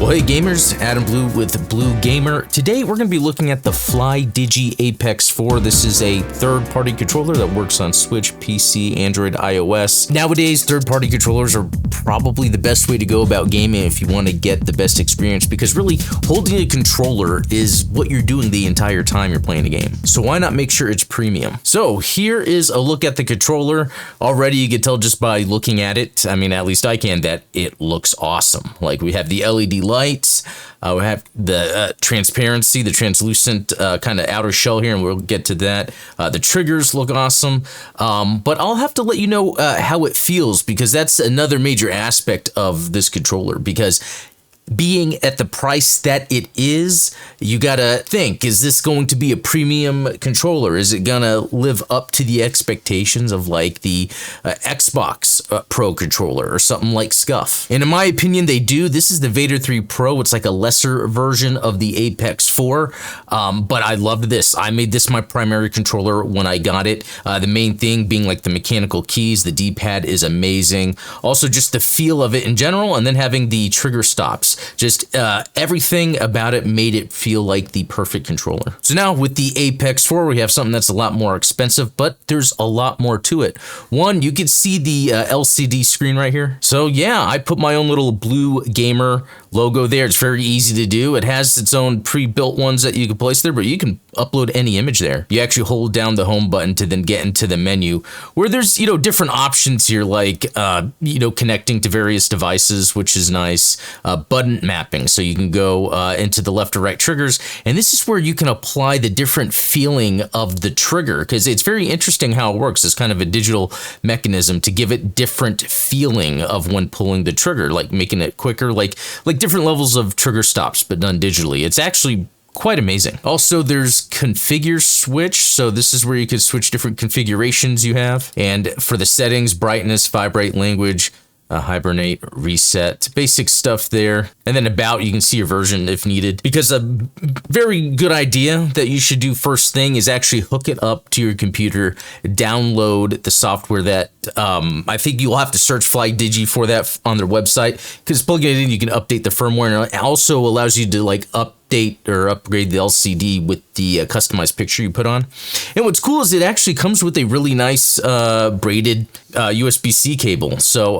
Well, hey gamers, Adam Blue with Blue Gamer. Today we're going to be looking at the Flydigi Apex 4. This is a third-party controller that works on Switch, PC, Android, iOS. Nowadays, third-party controllers are probably the best way to go about gaming if you want to get the best experience, because really holding a controller is what you're doing the entire time you're playing a game. So why not make sure it's premium? So here is a look at the controller. Already you can tell just by looking at it, I mean at least I can, that it looks awesome. Like we have the LED lights, we have the transparency, the translucent kind of outer shell here, and we'll get to that. The triggers look awesome, but I'll have to let you know how it feels, because that's another major aspect of this controller, because being at the price that it is, you gotta think, is this going to be a premium controller? Is it gonna live up to the expectations of like the Xbox Pro controller or something like Scuff? And in my opinion, they do. This is the Vader 3 Pro. It's like a lesser version of the Apex 4, but I loved this. I made this my primary controller when I got it. The main thing being like the mechanical keys. The D-pad is amazing. Also just the feel of it in general, and then having the trigger stops. Just everything about it made it feel like the perfect controller. So now with the Apex 4, we have something that's a lot more expensive, but there's a lot more to it. One, you can see the LCD screen right here. So yeah, I put my own little Blue Gamer logo there. It's very easy to do. It has its own pre-built ones that you can place there, but you can upload any image there. You actually hold down the home button to then get into the menu, where there's, you know, different options here, like, you know, connecting to various devices, which is nice. Button mapping, so you can go into the left or right triggers, and this is where you can apply the different feeling of the trigger, because it's very interesting how it works. It's kind of a digital mechanism to give it different feeling of when pulling the trigger, like making it quicker, like different levels of trigger stops, but done digitally. It's actually quite amazing. Also, there's configure switch. So this is where you can switch different configurations you have. And for the settings, brightness, vibrate, language, hibernate, reset, basic stuff there. And then about, you can see your version if needed, because a very good idea that you should do first thing is actually hook it up to your computer, download the software that I think you'll have to search Flydigi for that on their website, because plugging it in, you can update the firmware, and it also allows you to like update or upgrade the LCD with the customized picture you put on. And what's cool is it actually comes with a really nice braided USB-C cable. So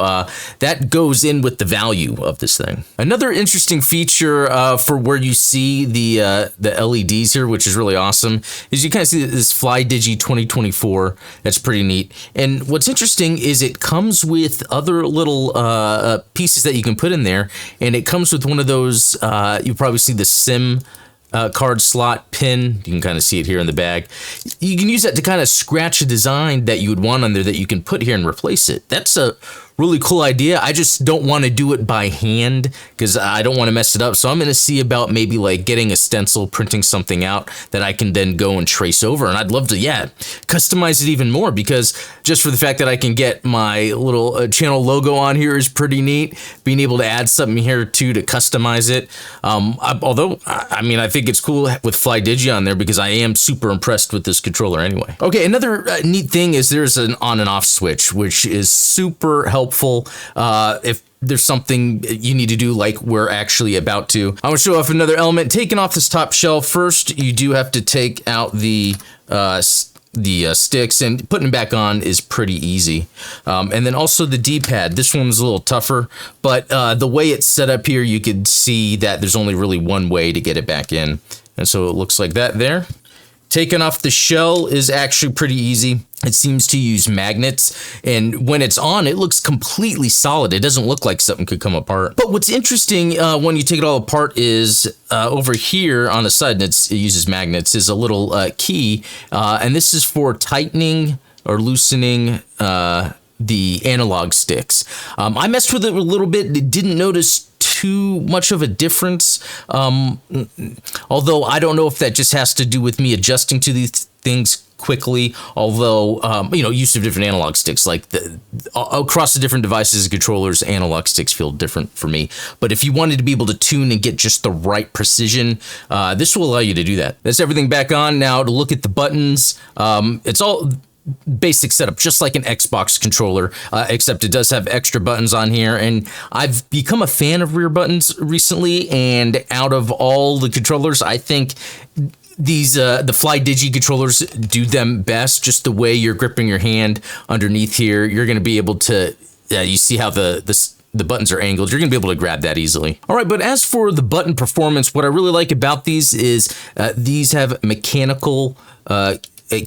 that goes in with the value of this thing. Another interesting feature for where you see the LEDs here, which is really awesome, is you kind of see this Flydigi 2024. That's pretty neat. And what's interesting is it comes with other little pieces that you can put in there, and it comes with one of those, you probably see the SIM card slot pin. You can kind of see it here in the bag. You can use that to kind of scratch a design that you would want on there that you can put here and replace it. That's a really cool idea. I just don't want to do it by hand because I don't want to mess it up. So I'm going to see about maybe like getting a stencil, printing something out that I can then go and trace over. And I'd love to, yeah, customize it even more, because just for the fact that I can get my little channel logo on here is pretty neat. Being able to add something here too to customize it. Although, I mean, I think it's cool with Flydigi on there because I am super impressed with this controller anyway. Okay, another neat thing is there's an on and off switch, which is super helpful if there's something you need to do like we're actually about to. I'm gonna show off another element. Taking off this top shelf first, you do have to take out the sticks, and putting them back on is pretty easy. And then also the D-pad. This one's a little tougher, but the way it's set up here, you can see that there's only really one way to get it back in. And so it looks like that there. Taking off the shell is actually pretty easy. It seems to use magnets, and when it's on, it looks completely solid. It doesn't look like something could come apart. But what's interesting when you take it all apart is over here on the side, and it uses magnets, is a little key, and this is for tightening or loosening the analog sticks. I messed with it a little bit. Didn't notice too much of a difference, although I don't know if that just has to do with me adjusting to these things quickly, although, you know, use of different analog sticks, like across the different devices and controllers, analog sticks feel different for me. But if you wanted to be able to tune and get just the right precision, this will allow you to do that. That's everything back on. Now to look at the buttons, it's all basic setup, just like an Xbox controller, except it does have extra buttons on here. And I've become a fan of rear buttons recently, and out of all the controllers, I think these the Flydigi controllers do them best. Just the way you're gripping your hand underneath here, you're going to be able to, you see how the buttons are angled. You're going to be able to grab that easily. All right, but as for the button performance, what I really like about these is these have mechanical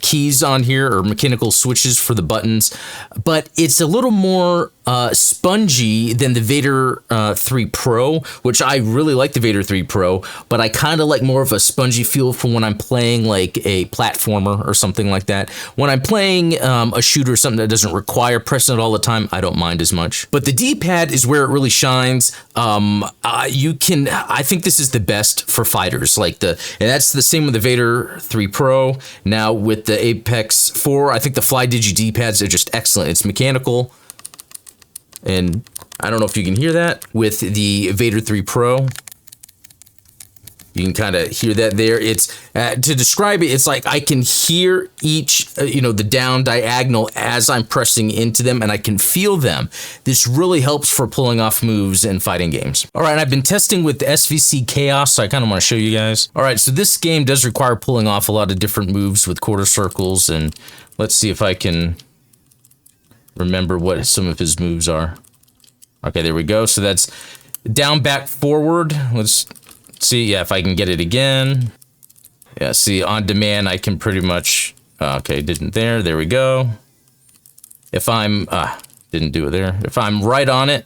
keys on here, or mechanical switches for the buttons, but it's a little more spongy than the Vader 3 Pro, which I really like the Vader 3 Pro, but I kind of like more of a spongy feel for when I'm playing like a platformer or something like that. When I'm playing a shooter or something that doesn't require pressing it all the time, I don't mind as much. But the D-pad is where it really shines. I think this is the best for fighters, and that's the same with the Vader 3 Pro. Now with the Apex 4, I think the Flydigi D-pads are just excellent. It's mechanical. And I don't know if you can hear that with the Vader 3 Pro. You can kind of hear that there. It's to describe it, it's like I can hear each, the down diagonal as I'm pressing into them, and I can feel them. This really helps for pulling off moves in fighting games. All right, I've been testing with the SVC Chaos, so I kind of want to show you guys. All right, so this game does require pulling off a lot of different moves with quarter circles, and let's see if I can remember what some of his moves are. Okay, there we go. So that's down, back, forward. Let's see, if I can get it again. Yeah, see, on demand, I can pretty much, okay, didn't there. There we go. If I'm, didn't do it there. If I'm right on it,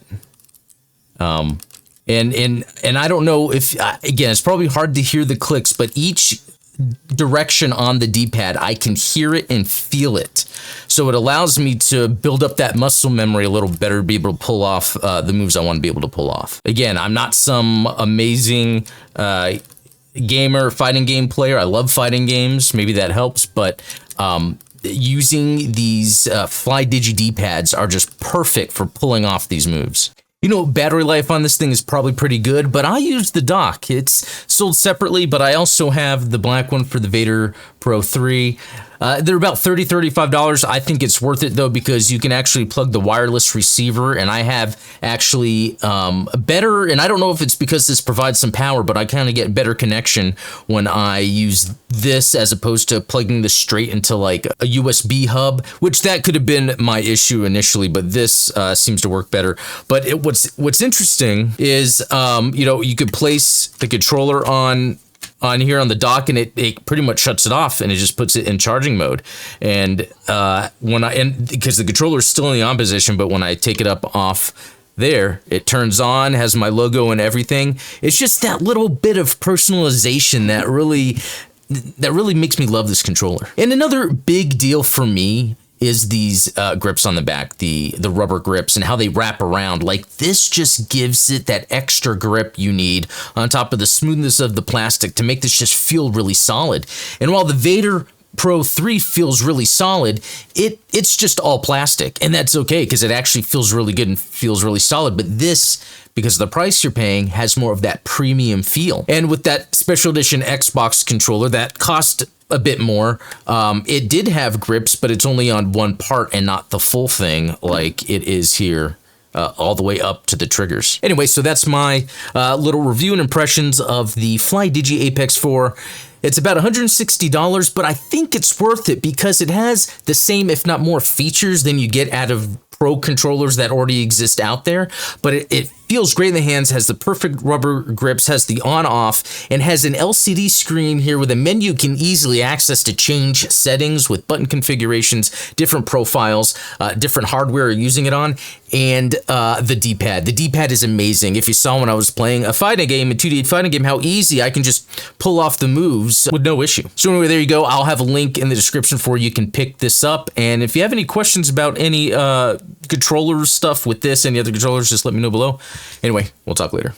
and I don't know if, again, it's probably hard to hear the clicks, but each direction on the D-pad, I can hear it and feel it. So it allows me to build up that muscle memory a little better, to be able to pull off the moves I want to be able to pull off. Again, I'm not some amazing gamer, fighting game player. I love fighting games. Maybe that helps, but using these Flydigi D-pads are just perfect for pulling off these moves. Battery life on this thing is probably pretty good, but I use the dock. It's sold separately, but I also have the black one for the Vader Pro 3. They're about $30, $35. I think it's worth it, though, because you can actually plug the wireless receiver, and I have actually better, and I don't know if it's because this provides some power, but I kind of get better connection when I use this as opposed to plugging this straight into like a USB hub, which that could have been my issue initially, but this seems to work better. But what's interesting is, you could place the controller on here on the dock, and it pretty much shuts it off, and it just puts it in charging mode. And because the controller is still in the on position, but when I take it up off there, it turns on, has my logo and everything. It's just that little bit of personalization that really makes me love this controller. And another big deal for me is these grips on the back, the rubber grips, and how they wrap around. Like, this just gives it that extra grip you need on top of the smoothness of the plastic to make this just feel really solid. And while the Vader Pro 3 feels really solid, it's just all plastic, and that's okay because it actually feels really good and feels really solid. But this, because of the price you're paying, has more of that premium feel. And with that special edition Xbox controller that cost a bit more, it did have grips, but it's only on one part and not the full thing like it is here. All the way up to the triggers. Anyway, so that's my little review and impressions of the Flydigi Apex 4. It's about $160, but I think it's worth it because it has the same, if not more, features than you get out of Pro controllers that already exist out there. But it feels great in the hands, has the perfect rubber grips, has the on-off, and has an LCD screen here with a menu you can easily access to change settings with button configurations, different profiles, different hardware you're using it on, and the D-pad. The D-pad is amazing. If you saw when I was playing a fighting game, a 2D fighting game, how easy I can just pull off the moves with no issue. So anyway, there you go. I'll have a link in the description for you can pick this up. And if you have any questions about any controller stuff with this, any other controllers, just let me know below. Anyway, we'll talk later.